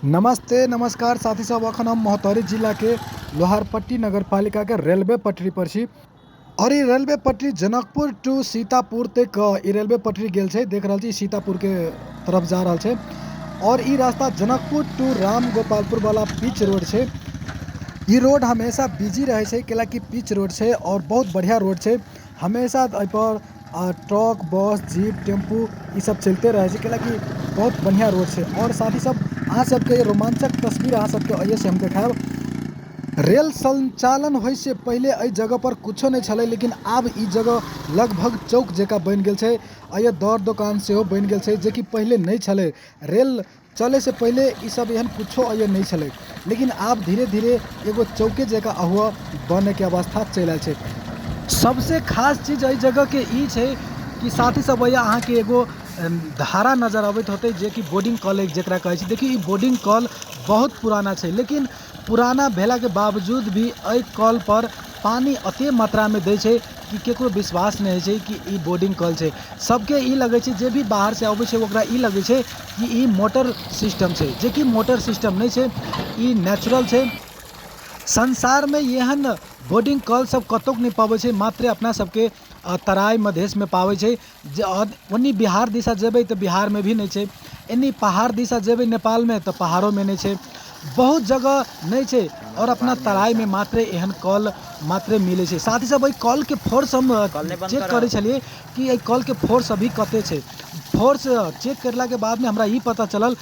नमस्ते नमस्कार साथी सब, अखन हम मोहतरी जिला के लोहारपट्टी नगर पालिका के रेलवे पटरी पर छी और ये रेलवे पटरी जनकपुर टू सीतापुर तक ये रेलवे पटरी गेल छे। देख रहल छी सीतापुर के तरफ जा रहल छे और ये रास्ता जनकपुर टू राम गोपालपुर वाला पिच रोड छे। ये रोड हमेशा बिजी रहे छे कैलाकि पिच रोड छे और बहुत बढ़िया रोड छे। हमेशा एहि पर ट्रक बस जीप टेम्पू ये सब चलते रहे छे कैलाकि बहुत बढ़िया रोड छे। और साथ ही सब अहाँ सबके रोमांचक तस्वीर अहाँ सबके अइए से हम देखाएब। रेल संचालन होय से पहले एहि जगह पर कुछो नहीं छले, लेकिन अब ई जगह लगभग चौक जैसा बन गेल छे। अइए दर दुकान सेहो बन गेल छे जे कि पहले नहीं छले। रेल चले से पहले ई सब एहन कुछो अइए नहीं छले, लेकिन अब धीरे धीरे एगो चौके जैसा अहुआ बने के अवस्था चल आयल छे। सबसे खास चीज एहि जगह के ई छे कि साथी सब भैया अहाँ के एगो धारा नजर आबैत होते जे कि बोर्डिंग कॉलेज जकरा कहै छै। देखिए ई बोर्डिंग कॉल बहुत पुराना छे, लेकिन पुराना भेला के बावजूद भी एहि कॉल पर पानी अते मात्रा में दै छे कि केकरो विश्वास नहीं है कि ई बोर्डिंग कॉल छे। सबके ई लगे छे, जे भी बाहर से आबै छे ओकरा ई लगे छे कि ई मोटर सिस्टम छे, जे कि मोटर सिस्टम नहीं छे, ई नेचुरल छे। संसार में एहन बोर्डिंग कॉल सब कतौक नहीं पावे छे, मात्र अपना सबके तराई मधेश में पावे छे। ओन्नी बिहार दिशा जेबे तो बिहार में भी नहीं छे, एन्नी पहाड़ दिशा जेबे नेपाल में तो पहाड़ों में नहीं छे, बहुत जगह नहीं छे। और अपना तराई में मात्र एहन कॉल मात्र मिले छे। साथ ही सब कॉल के फोर्स हम चेक करे छलिए कि एहि कॉल के फोर्स अभी कते छे। फोर्स चेक करला के बाद में हमरा ई पता चलल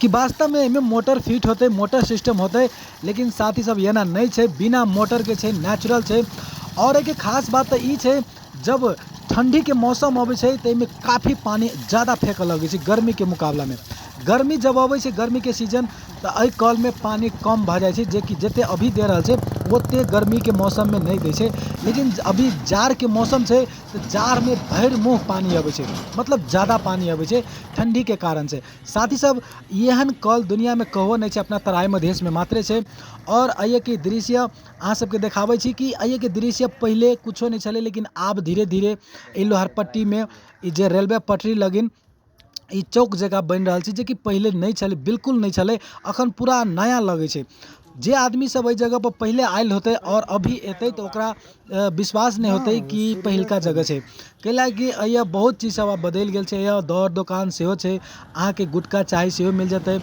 कि वास्तव में इनमें मोटर फिट होते, मोटर सिस्टम होते, लेकिन साथ ही सब ये ना नहीं छे, बिना मोटर के छे, नेचुरल छे। और एक खास बात तो ई छे, जब ठंडी के मौसम आवे छे तो इनमें काफ़ी पानी ज़्यादा फेंक लगे छे गर्मी के मुकाबला में। गर्मी जब आवे छे, गर्मी के सीजन, तो एहि कॉल में पानी कम भ जाए छे, जे कि जते अभी दे रहल छे ओते गर्मी के मौसम में नहीं दे छे। लेकिन अभी जाड़ के मौसम छे तो जाड़ में भर मुँह पानी आवे छे, मतलब ज़्यादा पानी आवे छे ठंडी के कारण से। साथ ही सब एहन कॉल दुनिया में कहो नहीं छे, अपना तराई मधेश में मात्रे छे। और आइए के दृश्य अहाँ सबके देखाबै छी कि आइए के दृश्य पहले कुछो नहीं छले, लेकिन आब धीरे धीरे ई लोहारपट्टी में ई जे रेलवे पटरी लगिन ई चौक जगह बन रहा है, जे कि पहले नहीं छले, बिल्कुल नहीं छले, अखन पूरा नया लगे छे। जे आदमी सब एहि जगह पर पहले आयल होते और अभी एते तो ओकरा विश्वास नहीं होते कि पहिलका जगह छे, कैलाकि अइया बहुत चीज सब बदल गेल छे। अइया दर दुकान सेहो छे, अहाँ के गुटका चाय सेहो मिल जाते,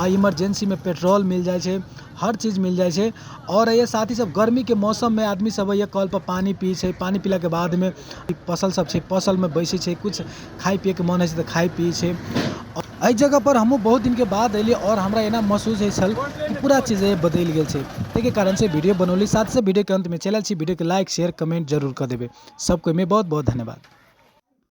इमरजेंसी में पेट्रोल मिल जाए छे, हर चीज़ मिल जाए छे। और ये साथ ही सब गर्मी के मौसम में आदमी सब ये कल पर पानी पी छे, पानी पीला के बाद में फसल सब छे, फसल में बैसे छे, कुछ खाई पिए के मन है तो खाई पी छे। एहि जगह पर हमहूँ बहुत दिन के बाद अलिए और हमरा एना महसूस है छल कि पूरा चीज़ें बदल गेल छे। ताहि कारण से वीडियो बनौली। साथ से वीडियो के अंत में चलल छी, वीडियो के लाइक शेयर कमेंट जरूर कर देवे। सबको में बहुत बहुत धन्यवाद।